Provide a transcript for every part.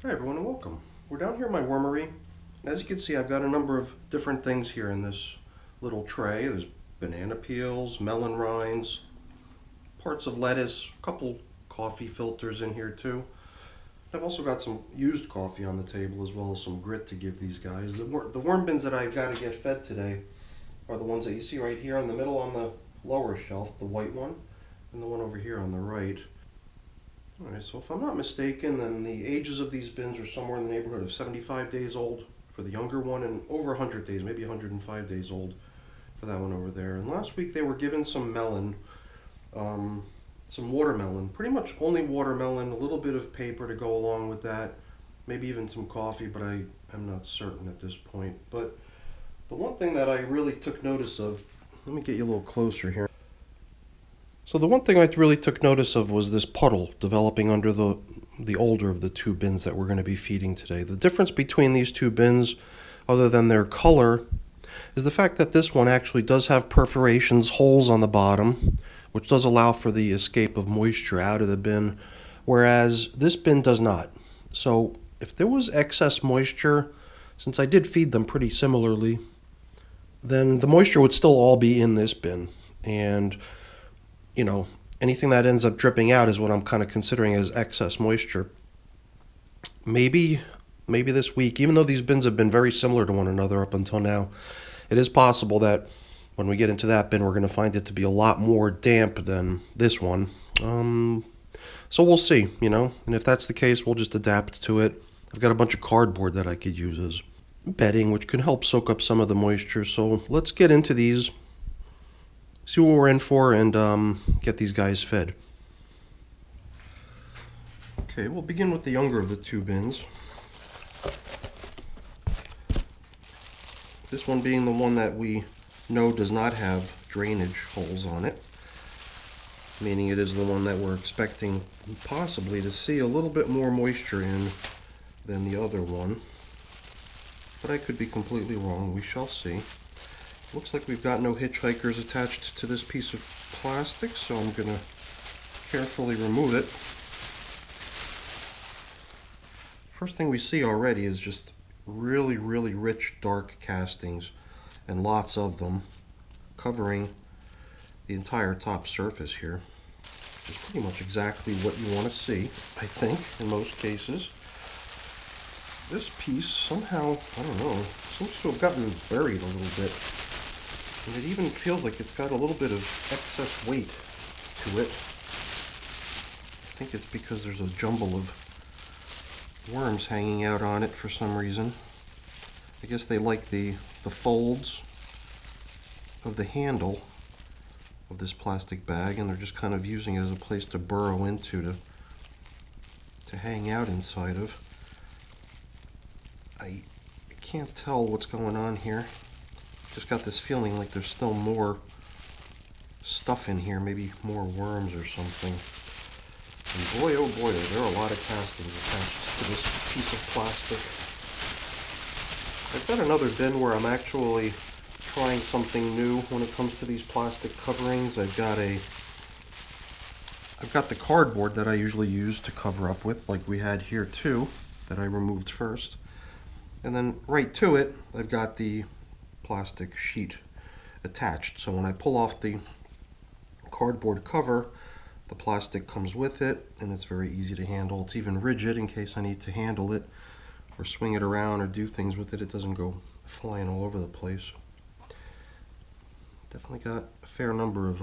Hi everyone and welcome. We're down here in my wormery, and as you can see I've got a number of different things here in this little tray. There's banana peels, melon rinds, parts of lettuce, a couple coffee filters in here too. I've also got some used coffee on the table as well as some grit to give these guys. The worm bins that I've got to get fed today are the ones that you see right here in the middle on the lower shelf, the white one, and the one over here on the right. Alright, so if I'm not mistaken, then the ages of these bins are somewhere in the neighborhood of 75 days old for the younger one and over 100 days, maybe 105 days old for that one over there. And last week they were given some melon, some watermelon, pretty much only watermelon, a little bit of paper to go along with that, maybe even some coffee, but I am not certain at this point. But the one thing that I really took notice of, let me get you a little closer here. So the one thing I really took notice of was this puddle developing under the older of the two bins that we're going to be feeding today. The difference between these two bins, other than their color, is the fact that this one actually does have perforations, holes on the bottom, which does allow for the escape of moisture out of the bin, whereas this bin does not. So if there was excess moisture, since I did feed them pretty similarly, then the moisture would still all be in this bin. And you know, anything that ends up dripping out is what I'm kind of considering as excess moisture. Maybe this week, even though these bins have been very similar to one another up until now, it is possible that when we get into that bin, we're going to find it to be a lot more damp than this one. So we'll see, and if that's the case, we'll just adapt to it. I've got a bunch of cardboard that I could use as bedding, which can help soak up some of the moisture. So let's get into these, see what we're in for, and get these guys fed. Okay, we'll begin with the younger of the two bins. This one being the one that we know does not have drainage holes on it, meaning it is the one that we're expecting possibly to see a little bit more moisture in than the other one. But I could be completely wrong. We shall see. Looks like we've got no hitchhikers attached to this piece of plastic, so I'm going to carefully remove it. First thing we see already is just really, really rich dark castings, and lots of them, covering the entire top surface here, which is pretty much exactly what you want to see, I think, in most cases. This piece somehow, I don't know, seems to have gotten buried a little bit. And it even feels like it's got a little bit of excess weight to it. I think it's because there's a jumble of worms hanging out on it for some reason. I guess they like the folds of the handle of this plastic bag, and they're just kind of using it as a place to burrow into, to hang out inside of. I can't tell what's going on here. Just got this feeling like there's still more stuff in here, maybe more worms or something. And boy, oh boy, there are a lot of castings attached to this piece of plastic. I've got another bin where I'm actually trying something new when it comes to these plastic coverings. I've got the cardboard that I usually use to cover up with, like we had here too, that I removed first. And then right to it, I've got the plastic sheet attached. So when I pull off the cardboard cover, the plastic comes with it, and it's very easy to handle. It's even rigid in case I need to handle it or swing it around or do things with it. It doesn't go flying all over the place. Definitely got a fair number of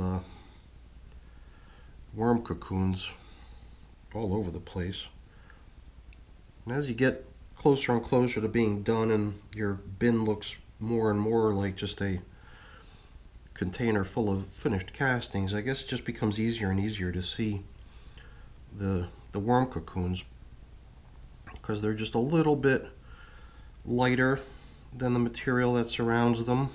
worm cocoons all over the place. And as you get closer and closer to being done and your bin looks more and more like just a container full of finished castings, I guess it just becomes easier and easier to see the worm cocoons, because they're just a little bit lighter than the material that surrounds them.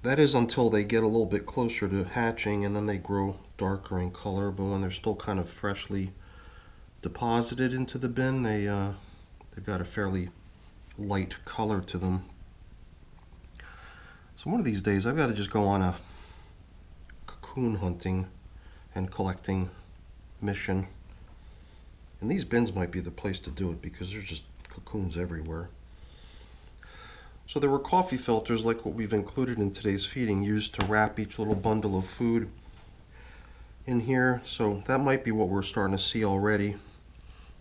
That is until they get a little bit closer to hatching, and then they grow darker in color. But when they're still kind of freshly deposited into the bin, they've got a fairly light color to them. So one of these days I've got to just go on a cocoon hunting and collecting mission And these bins might be the place to do it because there's just cocoons everywhere. So there were coffee filters like what we've included in today's feeding used to wrap each little bundle of food in here. So that might be what we're starting to see already.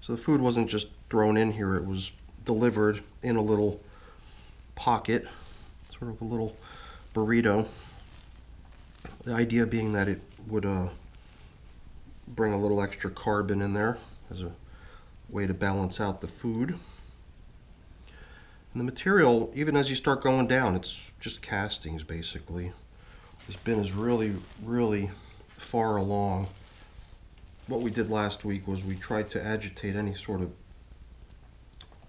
So the food wasn't just thrown in here, it was delivered in a little pocket, sort of a little burrito. The idea being that it would bring a little extra carbon in there as a way to balance out the food. And the material, even as you start going down, it's just castings basically. This bin is really, really far along. What we did last week was we tried to agitate any sort of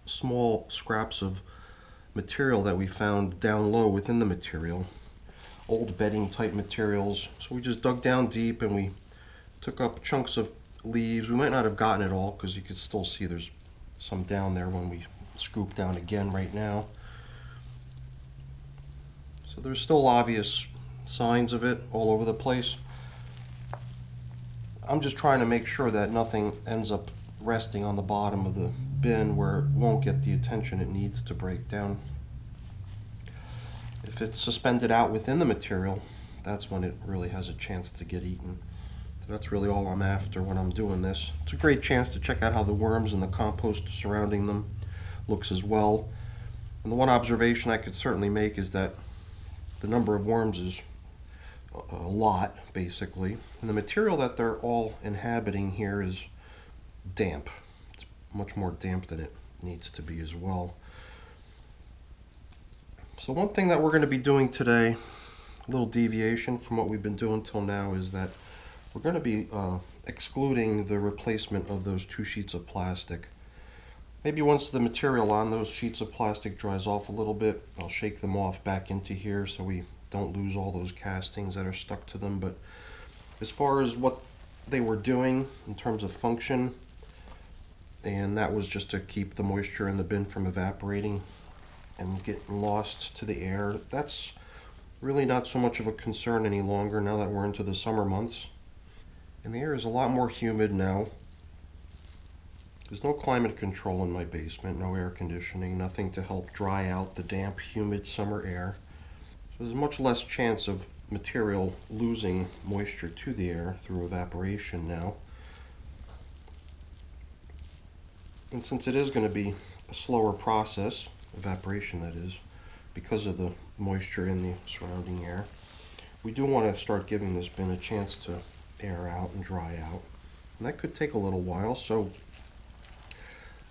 small scraps of material that we found down low within the material. Old bedding type materials. So we just dug down deep and we took up chunks of leaves. We might not have gotten it all because you could still see there's some down there when we scoop down again right now. So there's still obvious signs of it all over the place. I'm just trying to make sure that nothing ends up resting on the bottom of the bin where it won't get the attention it needs to break down. If it's suspended out within the material, that's when it really has a chance to get eaten. So that's really all I'm after when I'm doing this. It's a great chance to check out how the worms and the compost surrounding them looks as well. And the one observation I could certainly make is that the number of worms is a lot, basically. And the material that they're all inhabiting here is damp. It's much more damp than it needs to be as well. So one thing that we're going to be doing today, a little deviation from what we've been doing till now, is that we're going to be excluding the replacement of those 2 sheets of plastic. Maybe once the material on those sheets of plastic dries off a little bit, I'll shake them off back into here so we don't lose all those castings that are stuck to them. But as far as what they were doing in terms of function, and that was just to keep the moisture in the bin from evaporating and getting lost to the air, that's really not so much of a concern any longer now that we're into the summer months. And the air is a lot more humid now. There's no climate control in my basement, no air conditioning, nothing to help dry out the damp, humid summer air. So there's much less chance of material losing moisture to the air through evaporation now. And since it is going to be a slower process, evaporation that is, because of the moisture in the surrounding air, we do want to start giving this bin a chance to air out and dry out. And that could take a little while, so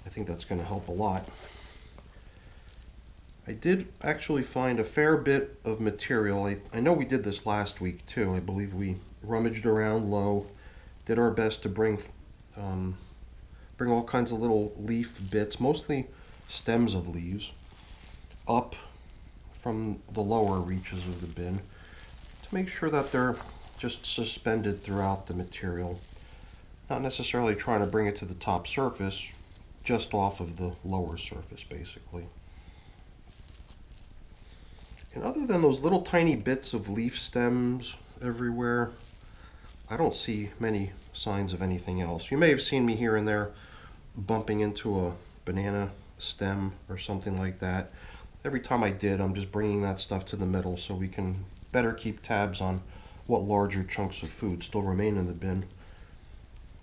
I think that's going to help a lot. I did actually find a fair bit of material. I know we did this last week too. I believe we rummaged around low, did our best to bring all kinds of little leaf bits, mostly stems of leaves, up from the lower reaches of the bin to make sure that they're just suspended throughout the material. Not necessarily trying to bring it to the top surface, just off of the lower surface basically. And other than those little tiny bits of leaf stems everywhere, I don't see many signs of anything else. You may have seen me here and there bumping into a banana stem or something like that. Every time I did, I'm just bringing that stuff to the middle so we can better keep tabs on what larger chunks of food still remain in the bin,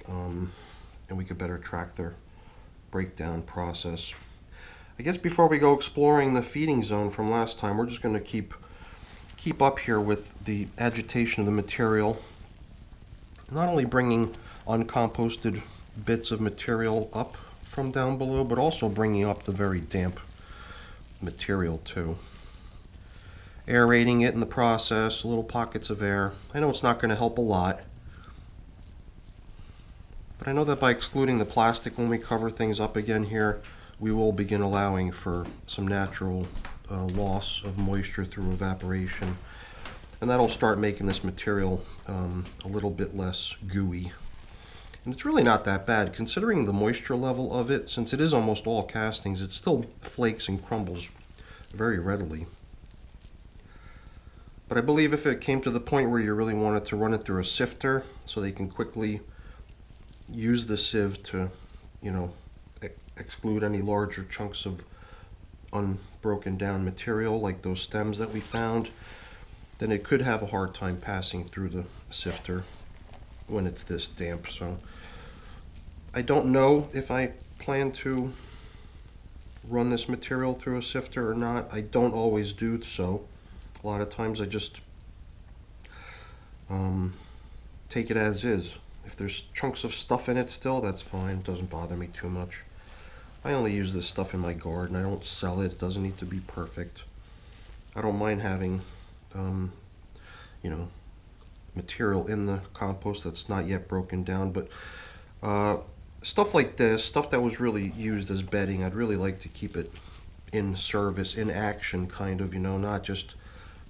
and we could better track their breakdown process. I guess before we go exploring the feeding zone from last time, we're just going to keep up here with the agitation of the material. Not only bringing uncomposted bits of material up from down below, but also bringing up the very damp material too. Aerating it in the process, little pockets of air. I know it's not going to help a lot, but I know that by excluding the plastic when we cover things up again here, we will begin allowing for some natural loss of moisture through evaporation, and that'll start making this material a little bit less gooey. And it's really not that bad considering the moisture level of it. Since it is almost all castings, it still flakes and crumbles very readily. But I believe if it came to the point where you really wanted to run it through a sifter so they can quickly use the sieve to you know, exclude any larger chunks of unbroken down material like those stems that we found, then it could have a hard time passing through the sifter when it's this damp. So I don't know if I plan to run this material through a sifter or not. I don't always do so. A lot of times I just take it as is. If there's chunks of stuff in it still, that's fine. It doesn't bother me too much. I only use this stuff in my garden. I don't sell it. It doesn't need to be perfect. I don't mind having, you know, material in the compost that's not yet broken down, but stuff like this, stuff that was really used as bedding, I'd really like to keep it in service, in action, kind of, you know, not just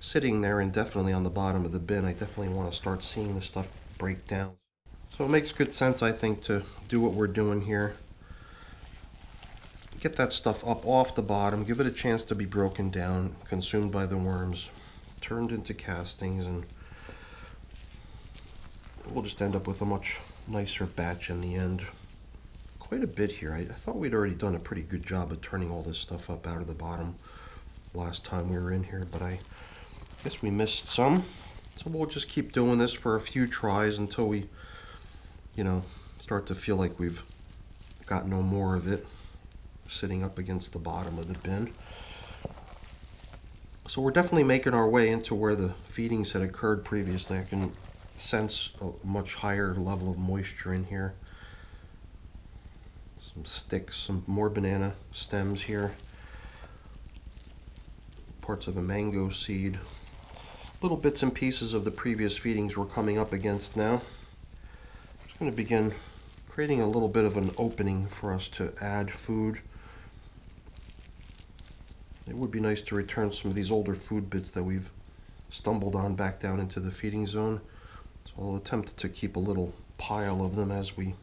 sitting there indefinitely on the bottom of the bin. I definitely want to start seeing the stuff break down. So it makes good sense, I think, to do what we're doing here. Get that stuff up off the bottom, give it a chance to be broken down, consumed by the worms, turned into castings, and we'll just end up with a much nicer batch in the end. Quite a bit here. I thought we'd already done a pretty good job of turning all this stuff up out of the bottom last time we were in here, but I guess we missed some. So we'll just keep doing this for a few tries until we, you know, start to feel like we've got no more of it sitting up against the bottom of the bin. So we're definitely making our way into where the feedings had occurred previously. I can sense a much higher level of moisture in here. Some sticks, some more banana stems here. Parts of a mango seed. Little bits and pieces of the previous feedings we're coming up against now. I'm just going to begin creating a little bit of an opening for us to add food. It would be nice to return some of these older food bits that we've stumbled on back down into the feeding zone. So I'll attempt to keep a little pile of them as we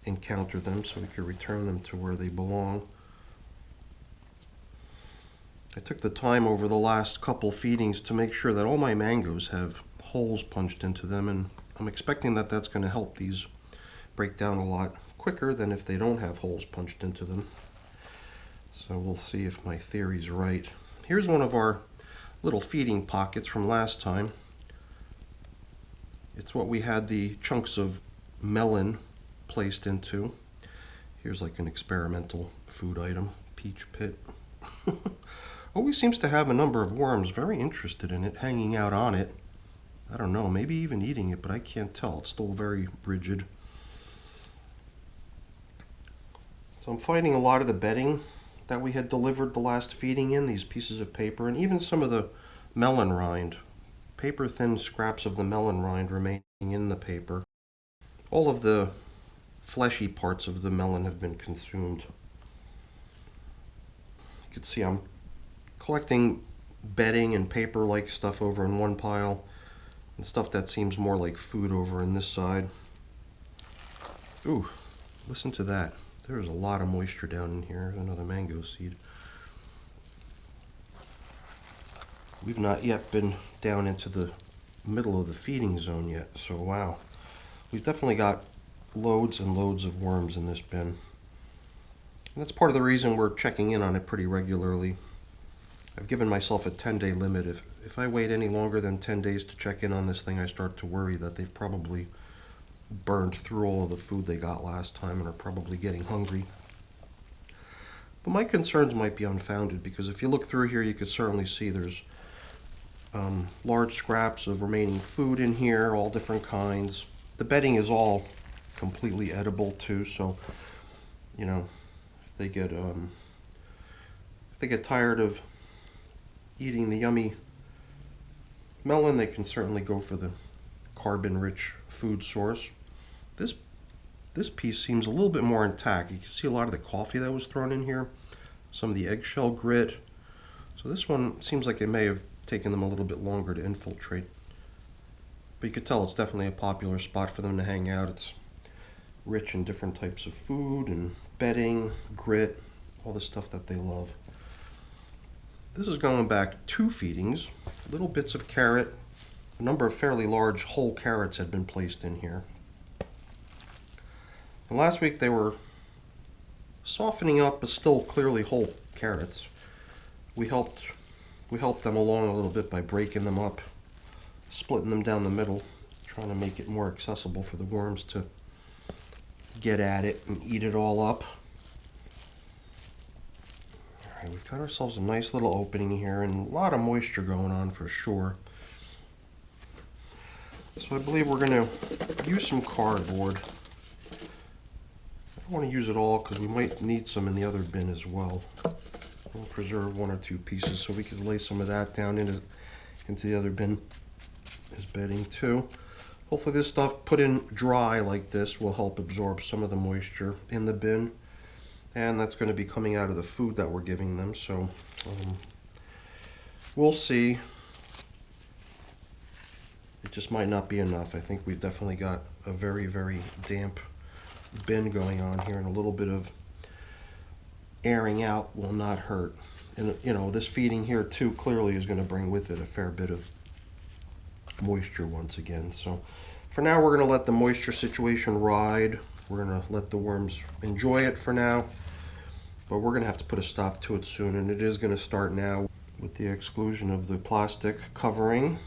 encounter them so we can return them to where they belong. I took the time over the last couple feedings to make sure that all my mangoes have holes punched into them, and I'm expecting that that's going to help these break down a lot quicker than if they don't have holes punched into them. So we'll see if my theory's right. Here's one of our little feeding pockets from last time. It's what we had the chunks of melon placed into. Here's like an experimental food item, peach pit. Always seems to have a number of worms very interested in it, hanging out on it. I don't know, maybe even eating it, but I can't tell. It's still very rigid. So I'm finding a lot of the bedding that we had delivered the last feeding in, these pieces of paper, and even some of the melon rind. Paper thin scraps of the melon rind remaining in the paper. All of the fleshy parts of the melon have been consumed. You can see I'm collecting bedding and paper-like stuff over in one pile, and stuff that seems more like food over in this side. Ooh, listen to that. There's a lot of moisture down in here. Another mango seed. We've not yet been down into the middle of the feeding zone yet, so wow. We've definitely got loads and loads of worms in this bin. And that's part of the reason we're checking in on it pretty regularly. I've given myself a 10-day limit. If I wait any longer than 10 days to check in on this thing, I start to worry that they've probably burned through all of the food they got last time and are probably getting hungry. But my concerns might be unfounded, because if you look through here, you could certainly see there's large scraps of remaining food in here, all different kinds. The bedding is all completely edible too, so you know, if they get tired of eating the yummy melon, they can certainly go for the carbon-rich food source. This piece seems a little bit more intact. You can see a lot of the coffee that was thrown in here, some of the eggshell grit. So this one seems like it may have taken them a little bit longer to infiltrate. But you could tell it's definitely a popular spot for them to hang out. It's rich in different types of food and bedding, grit, all the stuff that they love. This is going back 2 feedings. Little bits of carrot. A number of fairly large whole carrots had been placed in here. And last week they were softening up, but still clearly whole carrots. We helped them along a little bit by breaking them up, splitting them down the middle, trying to make it more accessible for the worms to get at it and eat it all up. All right, we've got ourselves a nice little opening here and a lot of moisture going on for sure. So I believe we're going to use some cardboard. I don't want to use it all because we might need some in the other bin as well. We'll preserve one or two pieces so we could lay some of that down into the other bin as bedding too. Hopefully this stuff put in dry like this will help absorb some of the moisture in the bin. And that's going to be coming out of the food that we're giving them. So we'll see. It just might not be enough. I think we've definitely got a very, very damp bin going on here, and a little bit of airing out will not hurt. And you know, this feeding here too clearly is going to bring with it a fair bit of moisture once again. So for now we're going to let the moisture situation ride. We're going to let the worms enjoy it for now, but we're going to have to put a stop to it soon, and it is going to start now with the exclusion of the plastic covering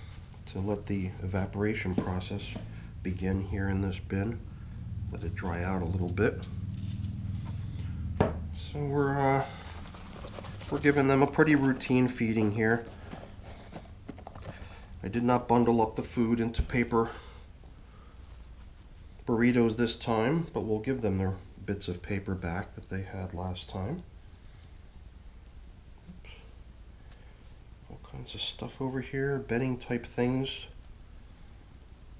to let the evaporation process begin here in this bin. Let it dry out a little bit. So we're giving them a pretty routine feeding here. I did not bundle up the food into paper burritos this time, but we'll give them their bits of paper back that they had last time. Oops. All kinds of stuff over here, bedding type things.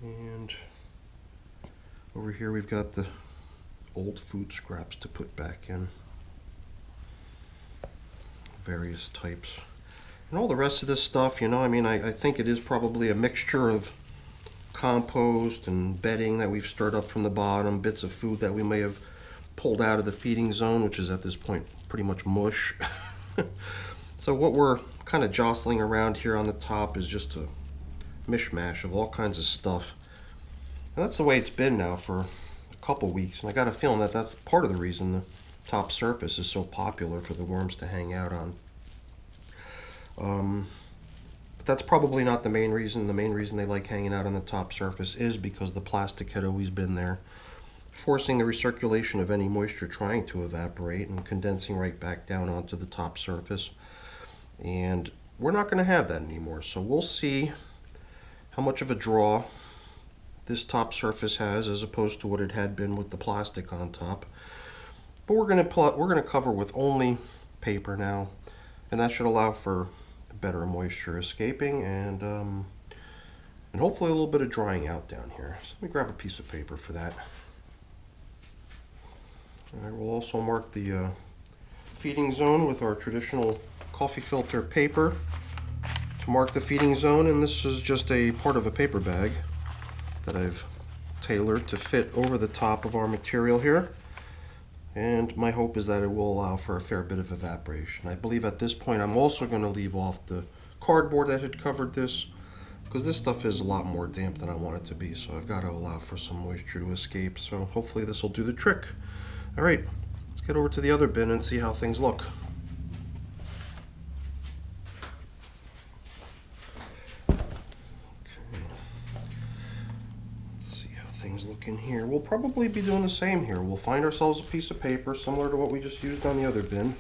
And over here we've got the old food scraps to put back in. Various types. And all the rest of this stuff, you know, I mean, I think it is probably a mixture of compost and bedding that we've stirred up from the bottom, bits of food that we may have pulled out of the feeding zone, which is at this point pretty much mush. So what we're kind of jostling around here on the top is just a mishmash of all kinds of stuff. And that's the way it's been now for a couple weeks, and I got a feeling that that's part of the reason the top surface is so popular for the worms to hang out on. But that's probably not the main reason. The main reason they like hanging out on the top surface is because the plastic had always been there, forcing the recirculation of any moisture trying to evaporate and condensing right back down onto the top surface. And we're not going to have that anymore, so we'll see how much of a draw this top surface has as opposed to what it had been with the plastic on top. But we're going to cover with only paper now, and that should allow for better moisture escaping and hopefully a little bit of drying out down here. So let me grab a piece of paper for that. I will also mark the feeding zone with our traditional coffee filter paper to mark the feeding zone, and this is just a part of a paper bag that I've tailored to fit over the top of our material here. And my hope is that it will allow for a fair bit of evaporation. I believe at this point I'm also going to leave off the cardboard that had covered this, because this stuff is a lot more damp than I want it to be, so I've got to allow for some moisture to escape. So hopefully this will do the trick. All right, let's get over to the other bin and see how things look. Look in here. We'll probably be doing the same here. We'll find ourselves a piece of paper similar to what we just used on the other bin.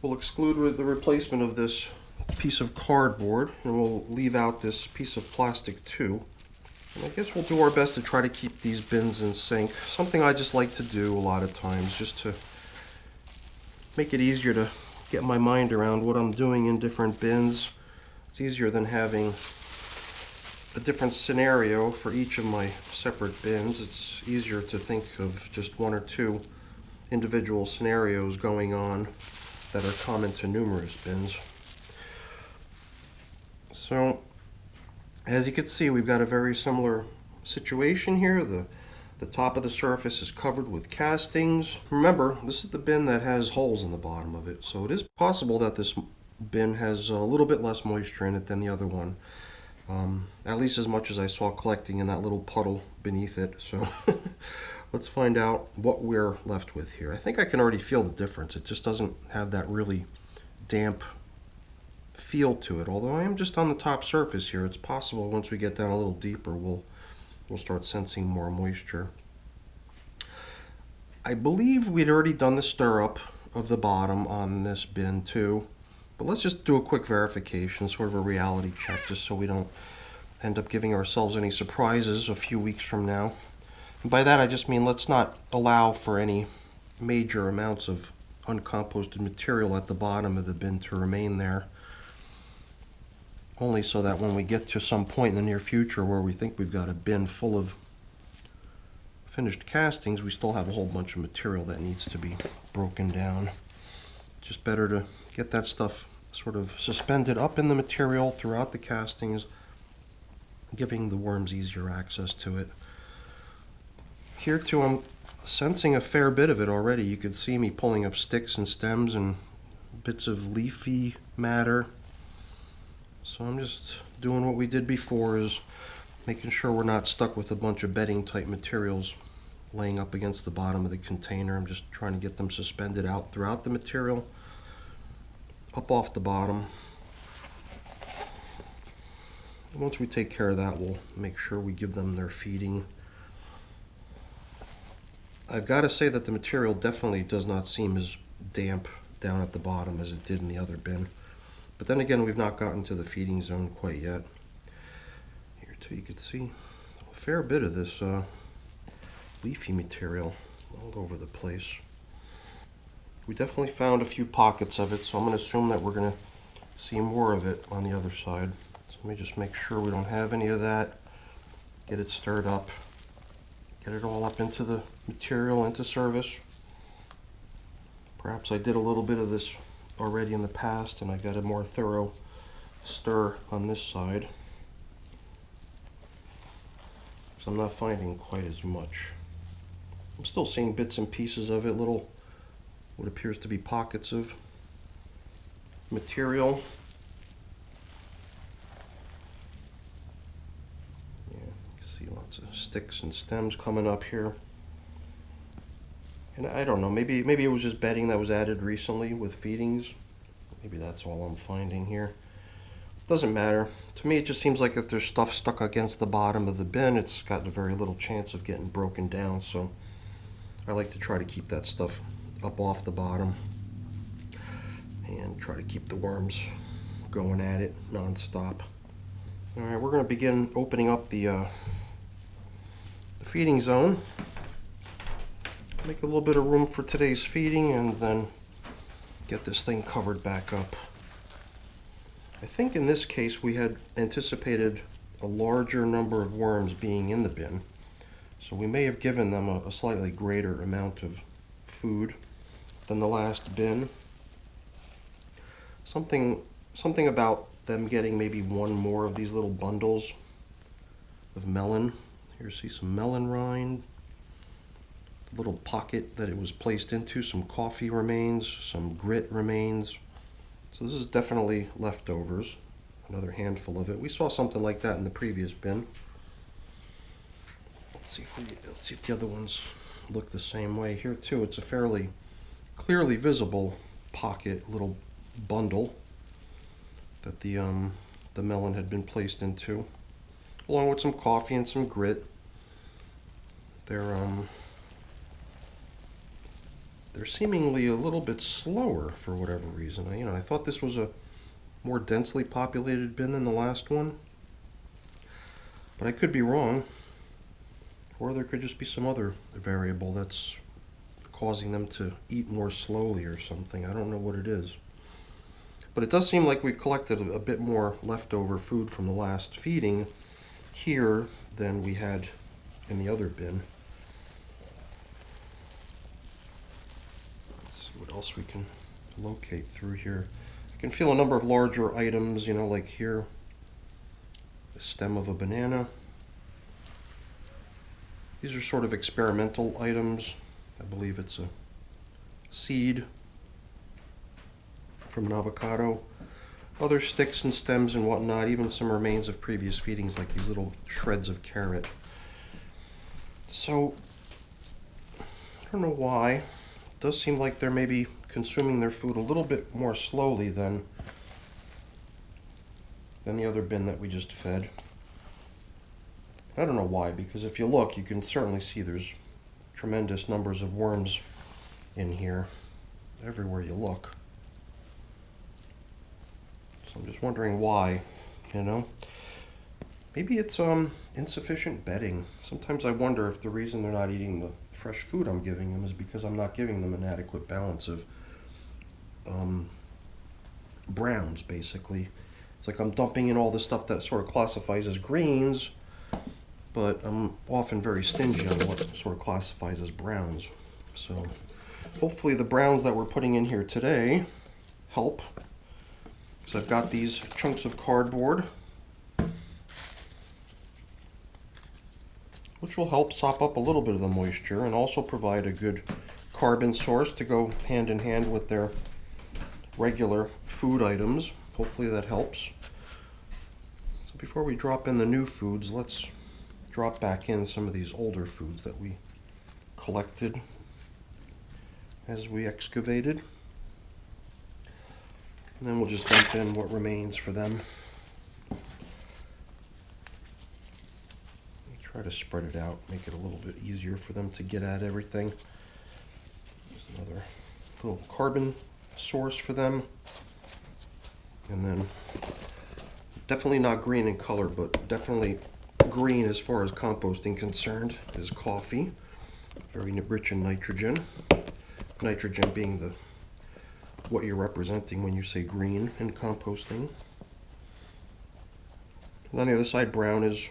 We'll exclude with the replacement of this piece of cardboard, and we'll leave out this piece of plastic too. And I guess we'll do our best to try to keep these bins in sync. Something I just like to do a lot of times, just to make it easier to get my mind around what I'm doing in different bins. It's easier than having a different scenario for each of my separate bins. It's easier to think of just one or two individual scenarios going on that are common to numerous bins. So as you can see, we've got a very similar situation here. The top of the surface is covered with castings. Remember, this is the bin that has holes in the bottom of it, so it is possible that this bin has a little bit less moisture in it than the other one. At least as much as I saw collecting in that little puddle beneath it. So let's find out what we're left with here. I think I can already feel the difference. It just doesn't have that really damp feel to it. Although I am just on the top surface here, it's possible once we get down a little deeper we'll start sensing more moisture. I believe we'd already done the stir up of the bottom on this bin too, but let's just do a quick verification, sort of a reality check, just so we don't end up giving ourselves any surprises a few weeks from now. And by that I just mean let's not allow for any major amounts of uncomposted material at the bottom of the bin to remain there, only so that when we get to some point in the near future where we think we've got a bin full of finished castings, we still have a whole bunch of material that needs to be broken down. Just better to get that stuff sort of suspended up in the material throughout the castings, giving the worms easier access to it. Here too, I'm sensing a fair bit of it already. You can see me pulling up sticks and stems and bits of leafy matter. So I'm just doing what we did before, is making sure we're not stuck with a bunch of bedding type materials laying up against the bottom of the container. I'm just trying to get them suspended out throughout the material, up off the bottom. Once we take care of that, we'll make sure we give them their feeding. I've got to say that the material definitely does not seem as damp down at the bottom as it did in the other bin. But then again, we've not gotten to the feeding zone quite yet. Here too, you can see a fair bit of this leafy material all over the place. We definitely found a few pockets of it, so I'm going to assume that we're going to see more of it on the other side. So let me just make sure we don't have any of that. Get it stirred up. Get it all up into the material, into service. Perhaps I did a little bit of this already in the past and I got a more thorough stir on this side. So I'm not finding quite as much. I'm still seeing bits and pieces of it, little what appears to be pockets of material. Yeah, you can see lots of sticks and stems coming up here. And I don't know, maybe it was just bedding that was added recently with feedings. Maybe that's all I'm finding here. Doesn't matter. To me, it just seems like if there's stuff stuck against the bottom of the bin, it's got a very little chance of getting broken down. So I like to try to keep that stuff up off the bottom and try to keep the worms going at it non-stop. All right, we're going to begin opening up the feeding zone. Make a little bit of room for today's feeding and then get this thing covered back up. I think in this case we had anticipated a larger number of worms being in the bin, so we may have given them a slightly greater amount of food than the last bin. Something about them getting maybe one more of these little bundles of melon. Here, see some melon rind. Little pocket that it was placed into, some coffee remains, some grit remains. So this is definitely leftovers, another handful of it. We saw something like that in the previous bin. Let's see if the other ones look the same way. Here too, it's a fairly clearly visible pocket, little bundle that the melon had been placed into, along with some coffee and some grit. They're seemingly a little bit slower for whatever reason. I thought this was a more densely populated bin than the last one, but I could be wrong, or there could just be some other variable that's causing them to eat more slowly or something. I don't know what it is, but it does seem like we collected a bit more leftover food from the last feeding here than we had in the other bin. What else we can locate through here. I can feel a number of larger items, like here, the stem of a banana. These are sort of experimental items. I believe it's a seed from an avocado. Other sticks and stems and whatnot, even some remains of previous feedings like these little shreds of carrot. So I don't know why. It does seem like they're maybe consuming their food a little bit more slowly than the other bin that we just fed. I don't know why, because if you look, you can certainly see there's tremendous numbers of worms in here everywhere you look. So I'm just wondering why, you know. Maybe it's insufficient bedding. Sometimes I wonder if the reason they're not eating the fresh food I'm giving them is because I'm not giving them an adequate balance of browns, basically. It's like I'm dumping in all the stuff that sort of classifies as greens, but I'm often very stingy on what sort of classifies as browns. So hopefully the browns that we're putting in here today help. So I've got these chunks of cardboard, which will help sop up a little bit of the moisture and also provide a good carbon source to go hand in hand with their regular food items. Hopefully that helps. So before we drop in the new foods, let's drop back in some of these older foods that we collected as we excavated. And then we'll just dump in what remains for them. Try to spread it out, make it a little bit easier for them to get at everything. There's another little carbon source for them. And then definitely not green in color, but definitely green as far as composting concerned is coffee. Very rich in nitrogen. Nitrogen being what you're representing when you say green in composting. And on the other side, brown is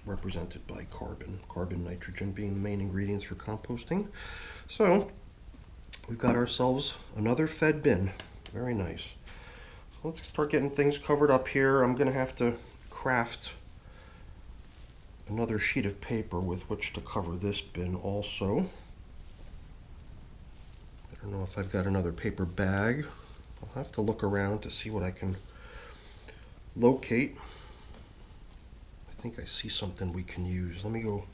represented by carbon. Carbon, nitrogen being the main ingredients for composting. So we've got ourselves another fed bin. Very nice. So let's start getting things covered up here. I'm going to have to craft another sheet of paper with which to cover this bin also. I don't know if I've got another paper bag. I'll have to look around to see what I can locate. I think I see something we can use. Let me go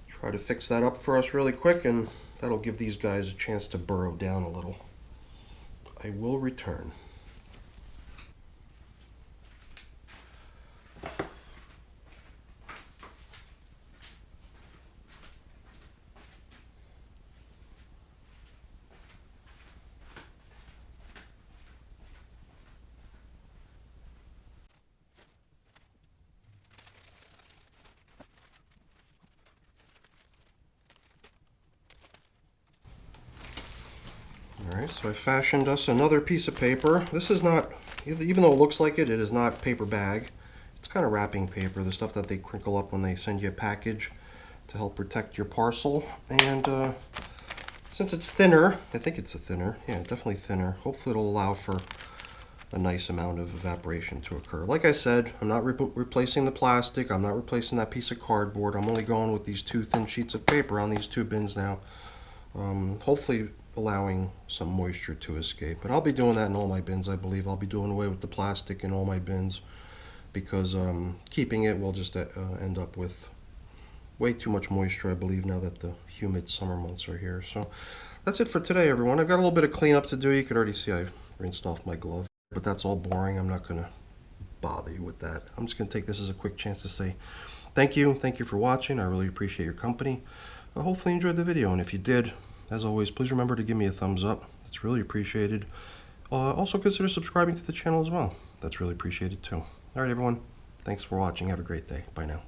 try to fix that up for us really quick, and that'll give these guys a chance to burrow down a little. I will return. Alright, so I fashioned us another piece of paper. This is not, even though it looks like it, it is not paper bag. It's kind of wrapping paper, the stuff that they crinkle up when they send you a package to help protect your parcel. And since it's thinner, I think it's a thinner, yeah, definitely thinner. Hopefully it'll allow for a nice amount of evaporation to occur. Like I said, I'm not replacing the plastic, I'm not replacing that piece of cardboard. I'm only going with these two thin sheets of paper on these two bins now. Hopefully allowing some moisture to escape. But I'll be doing that in all my bins, I believe. I'll be doing away with the plastic in all my bins because keeping it will just end up with way too much moisture, I believe, now that the humid summer months are here. So that's it for today, everyone. I've got a little bit of cleanup to do. You could already see I've rinsed off my glove, but that's all boring. I'm not going to bother you with that. I'm just going to take this as a quick chance to say thank you. Thank you for watching. I really appreciate your company. I hopefully enjoyed the video, and if you did, as always, please remember to give me a thumbs up. It's really appreciated. Also consider subscribing to the channel as well. That's really appreciated too. All right, everyone. Thanks for watching. Have a great day. Bye now.